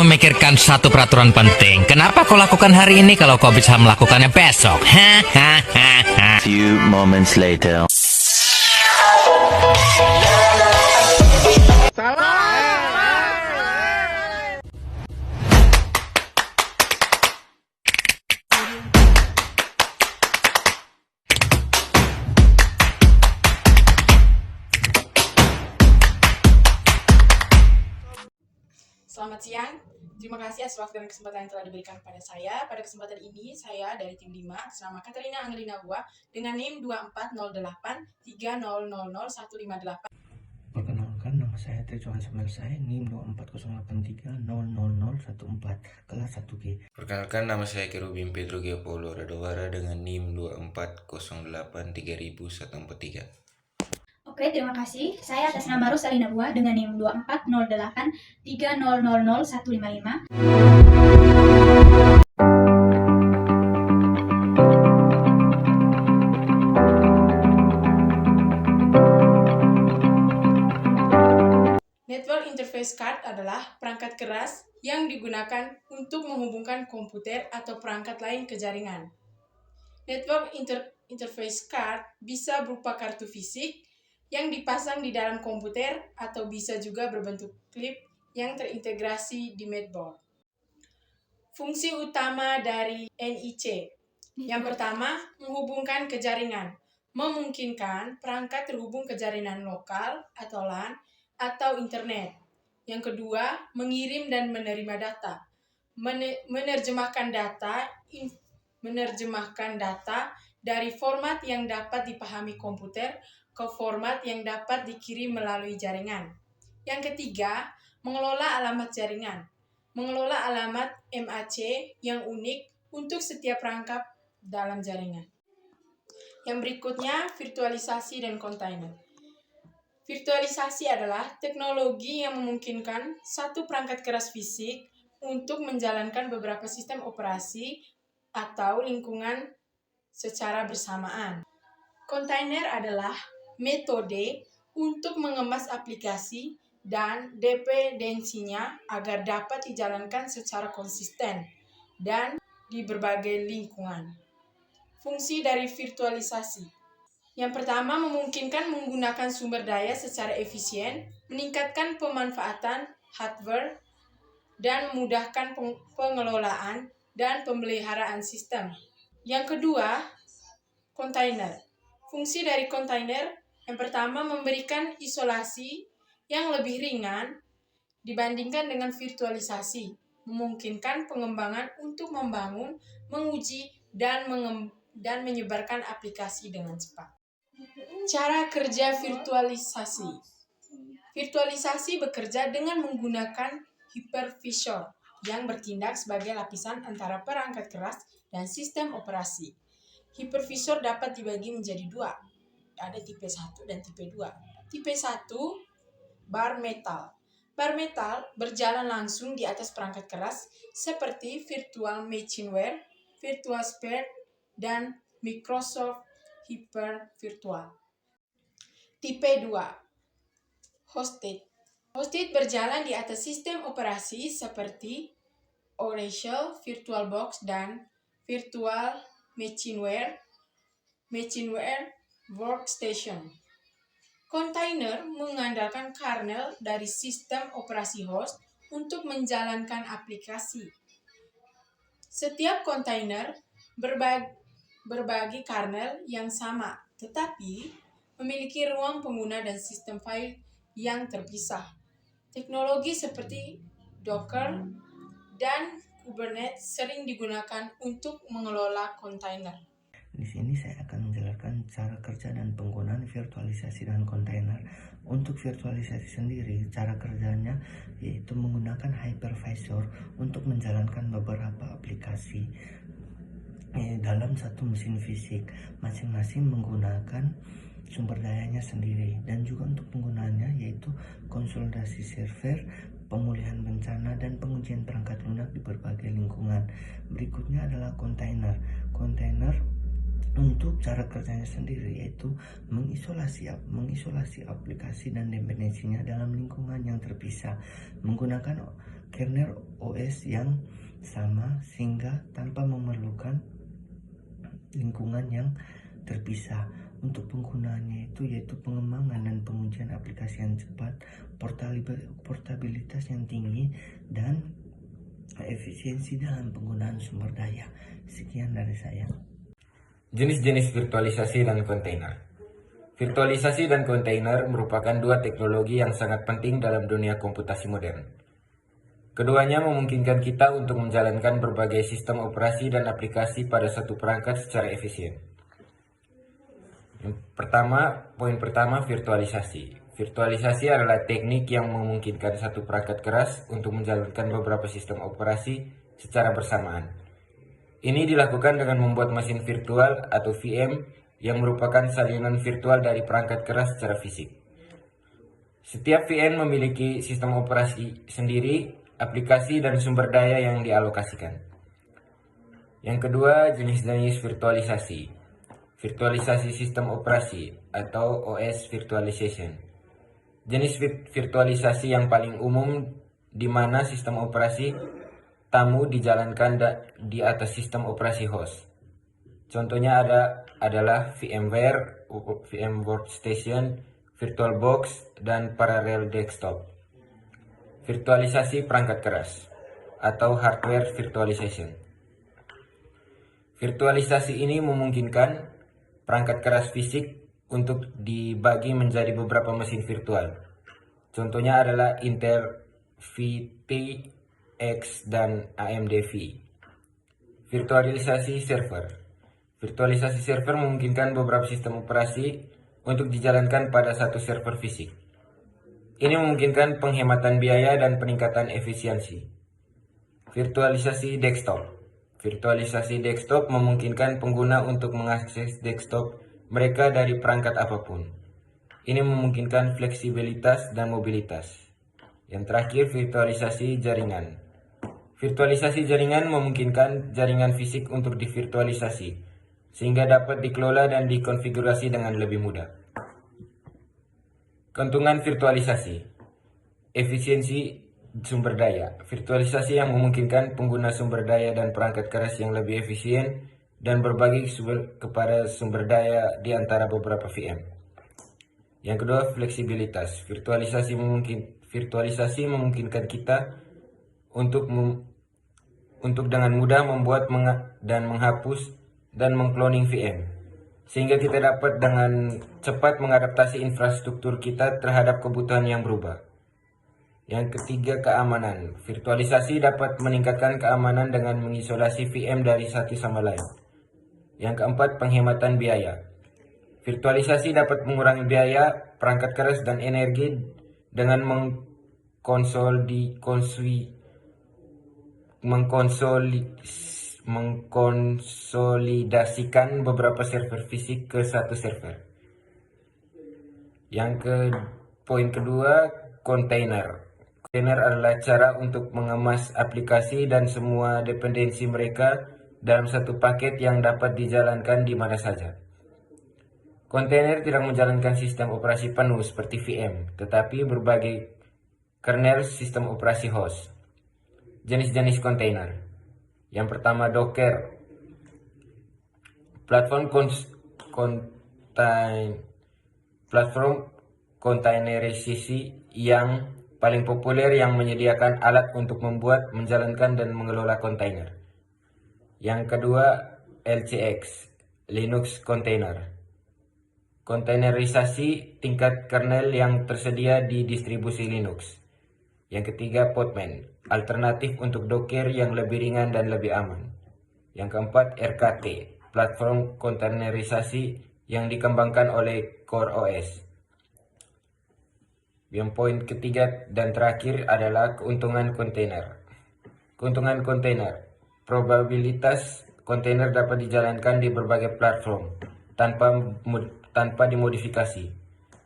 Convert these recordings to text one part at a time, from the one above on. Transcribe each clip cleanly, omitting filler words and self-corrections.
Memikirkan satu peraturan penting. Kenapa kau lakukan hari ini kalau kau bisa melakukannya besok? Hahaha. Few moments later. Selamat siang, terima kasih atas waktu dan kesempatan yang telah diberikan kepada saya. Pada kesempatan ini, saya dari tim 5, nama Katerina Angelina Hua, dengan NIM 240830000158. Perkenalkan, nama saya Trijuan Semersai, NIM 2408300014, kelas 1G. Perkenalkan, nama saya Kerubim Pedro Geopolo Radowara dengan NIM 240830004143. Oke, terima kasih. Saya atas nama Rosalina Bua dengan NIM 240830000155. Network Interface Card adalah perangkat keras yang digunakan untuk menghubungkan komputer atau perangkat lain ke jaringan. Network Interface Card bisa berupa kartu fisik yang dipasang di dalam komputer atau bisa juga berbentuk klip yang terintegrasi di mainboard. Fungsi utama dari NIC. Yang pertama, menghubungkan ke jaringan. Memungkinkan perangkat terhubung ke jaringan lokal atau LAN atau internet. Yang kedua, mengirim dan menerima data. Menerjemahkan data dari format yang dapat dipahami komputer ke format yang dapat dikirim melalui jaringan. Yang ketiga, mengelola alamat jaringan. Mengelola alamat MAC yang unik untuk setiap perangkat dalam jaringan. Yang berikutnya, virtualisasi dan kontainer. Virtualisasi adalah teknologi yang memungkinkan satu perangkat keras fisik untuk menjalankan beberapa sistem operasi atau lingkungan secara bersamaan. Kontainer adalah metode untuk mengemas aplikasi dan dependensinya agar dapat dijalankan secara konsisten dan di berbagai lingkungan. Fungsi dari virtualisasi. Yang pertama, memungkinkan menggunakan sumber daya secara efisien, meningkatkan pemanfaatan hardware, dan memudahkan pengelolaan dan pemeliharaan sistem. Yang kedua, kontainer. Fungsi dari kontainer yang pertama, memberikan isolasi yang lebih ringan dibandingkan dengan virtualisasi, memungkinkan pengembangan untuk membangun, menguji, dan menyebarkan aplikasi dengan cepat. Cara kerja virtualisasi. Virtualisasi bekerja dengan menggunakan hypervisor yang bertindak sebagai lapisan antara perangkat keras dan sistem operasi. Hypervisor dapat dibagi menjadi dua. Ada tipe 1 dan tipe 2. Tipe 1, bar metal. Bar metal berjalan langsung di atas perangkat keras seperti Virtual Machineware, Virtual Sphere, dan Microsoft Hyper Virtual. Tipe 2, hosted. Hosted berjalan di atas sistem operasi seperti Oracle, VirtualBox, dan Virtual Machineware Workstation. Kontainer mengandalkan kernel dari sistem operasi host untuk menjalankan aplikasi. Setiap kontainer berbagi kernel yang sama, tetapi memiliki ruang pengguna dan sistem file yang terpisah. Teknologi seperti Docker dan Kubernetes sering digunakan untuk mengelola kontainer. Di sini saya akan menjelaskan cara kerja dan penggunaan virtualisasi dan kontainer. Untuk virtualisasi sendiri, cara kerjanya yaitu menggunakan hypervisor untuk menjalankan beberapa aplikasi dalam satu mesin fisik. Masing-masing menggunakan sumber dayanya sendiri, dan juga untuk penggunaannya yaitu konsolidasi server, pemulihan bencana, dan pengujian perangkat lunak di berbagai lingkungan. Berikutnya adalah kontainer. Kontainer untuk cara kerjanya sendiri yaitu mengisolasi aplikasi dan dependensinya dalam lingkungan yang terpisah, menggunakan kernel OS yang sama sehingga tanpa memerlukan lingkungan yang terpisah. Untuk penggunaannya yaitu pengembangan dan pengujian aplikasi yang cepat, portabilitas yang tinggi, dan efisiensi dalam penggunaan sumber daya. Sekian dari saya. Jenis-jenis virtualisasi dan kontainer. Virtualisasi dan kontainer merupakan dua teknologi yang sangat penting dalam dunia komputasi modern. Keduanya memungkinkan kita untuk menjalankan berbagai sistem operasi dan aplikasi pada satu perangkat secara efisien. Poin pertama, virtualisasi. Virtualisasi adalah teknik yang memungkinkan satu perangkat keras untuk menjalankan beberapa sistem operasi secara bersamaan. Ini dilakukan dengan membuat mesin virtual atau VM yang merupakan salinan virtual dari perangkat keras secara fisik. Setiap VM memiliki sistem operasi sendiri, aplikasi, dan sumber daya yang dialokasikan. Yang kedua, jenis-jenis virtualisasi. Virtualisasi sistem operasi atau OS virtualization. Jenis virtualisasi yang paling umum di mana sistem operasi tamu dijalankan di atas sistem operasi host. Contohnya adalah VMware, VM Workstation, VirtualBox, dan Parallel Desktop. Virtualisasi perangkat keras atau hardware virtualization. Virtualisasi ini memungkinkan perangkat keras fisik untuk dibagi menjadi beberapa mesin virtual. Contohnya adalah Intel VTX dan AMD V. Virtualisasi server. Virtualisasi server memungkinkan beberapa sistem operasi untuk dijalankan pada satu server fisik. Ini memungkinkan penghematan biaya dan peningkatan efisiensi. Virtualisasi desktop. Virtualisasi desktop memungkinkan pengguna untuk mengakses desktop mereka dari perangkat apapun. Ini memungkinkan fleksibilitas dan mobilitas. Yang terakhir, virtualisasi jaringan. Virtualisasi jaringan memungkinkan jaringan fisik untuk divirtualisasi, sehingga dapat dikelola dan dikonfigurasi dengan lebih mudah. Keuntungan virtualisasi. Efisiensi sumber daya. Virtualisasi yang memungkinkan pengguna sumber daya dan perangkat keras yang lebih efisien dan berbagi kepada sumber daya di antara beberapa VM. Yang kedua, fleksibilitas. Virtualisasi memungkinkan kita untuk dengan mudah membuat dan menghapus dan mengcloning VM, sehingga kita dapat dengan cepat mengadaptasi infrastruktur kita terhadap kebutuhan yang berubah. Yang ketiga, keamanan. Virtualisasi dapat meningkatkan keamanan dengan mengisolasi VM dari satu sama lain. Yang keempat, penghematan biaya. Virtualisasi dapat mengurangi biaya, perangkat keras, dan energi dengan mengkonsolidasikan beberapa server fisik ke satu server. Poin kedua, kontainer. Kontainer adalah cara untuk mengemas aplikasi dan semua dependensi mereka dalam satu paket yang dapat dijalankan di mana saja. Kontainer tidak menjalankan sistem operasi penuh seperti VM, tetapi berbagai kernel sistem operasi host. Jenis-jenis kontainer. Yang pertama, Docker. Platform kontainerisasi yang paling populer yang menyediakan alat untuk membuat, menjalankan, dan mengelola kontainer. Yang kedua, LCX, Linux Container. Kontainerisasi tingkat kernel yang tersedia di distribusi Linux. Yang ketiga, Podman, alternatif untuk Docker yang lebih ringan dan lebih aman. Yang keempat, RKT, platform kontainerisasi yang dikembangkan oleh CoreOS. Yang poin ketiga dan terakhir adalah keuntungan kontainer. Keuntungan kontainer. Probabilitas kontainer dapat dijalankan di berbagai platform tanpa dimodifikasi,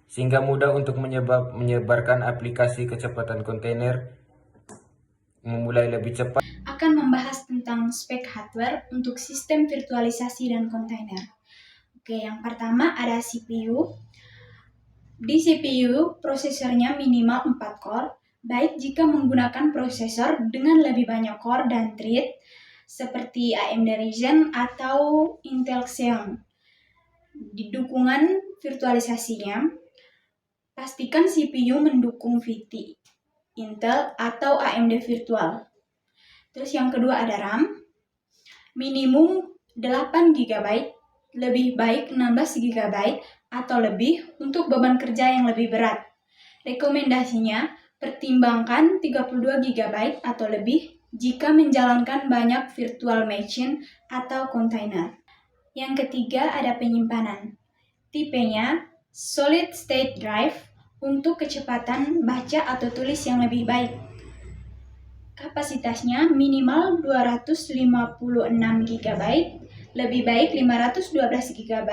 sehingga mudah untuk menyebarkan aplikasi. Kecepatan kontainer memulai lebih cepat. Akan membahas tentang spek hardware untuk sistem virtualisasi dan kontainer. Oke, yang pertama ada CPU. Di CPU, prosesornya minimal 4 core baik jika menggunakan prosesor dengan lebih banyak core dan thread seperti AMD Ryzen atau Intel Xeon. Di dukungan virtualisasinya, pastikan CPU mendukung VT, Intel atau AMD virtual. Terus yang kedua ada RAM, minimum 8 GB, lebih baik 16 GB atau lebih untuk beban kerja yang lebih berat. Rekomendasinya, pertimbangkan 32 GB atau lebih jika menjalankan banyak virtual machine atau container. Yang ketiga ada penyimpanan. Tipenya solid state drive untuk kecepatan baca atau tulis yang lebih baik. Kapasitasnya minimal 256 GB, lebih baik 512 GB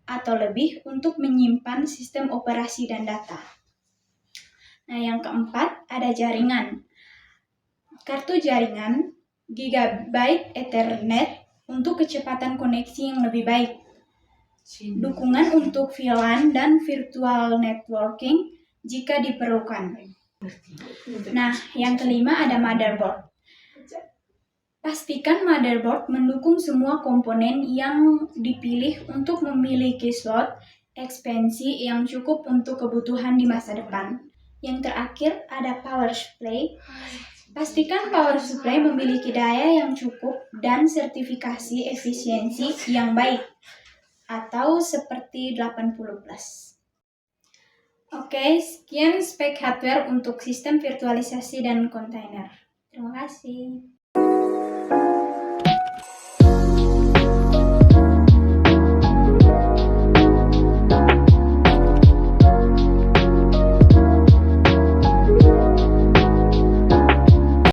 atau lebih untuk menyimpan sistem operasi dan data. Nah, yang keempat ada jaringan. Kartu jaringan Gigabyte Ethernet untuk kecepatan koneksi yang lebih baik. Dukungan untuk VLAN dan virtual networking jika diperlukan. Nah, yang kelima ada motherboard. Pastikan motherboard mendukung semua komponen yang dipilih untuk memiliki slot ekspansi yang cukup untuk kebutuhan di masa depan. Yang terakhir ada power supply. Pastikan power supply memiliki daya yang cukup dan sertifikasi efisiensi yang baik atau seperti 80+. Oke, sekian spek hardware untuk sistem virtualisasi dan kontainer. Terima kasih.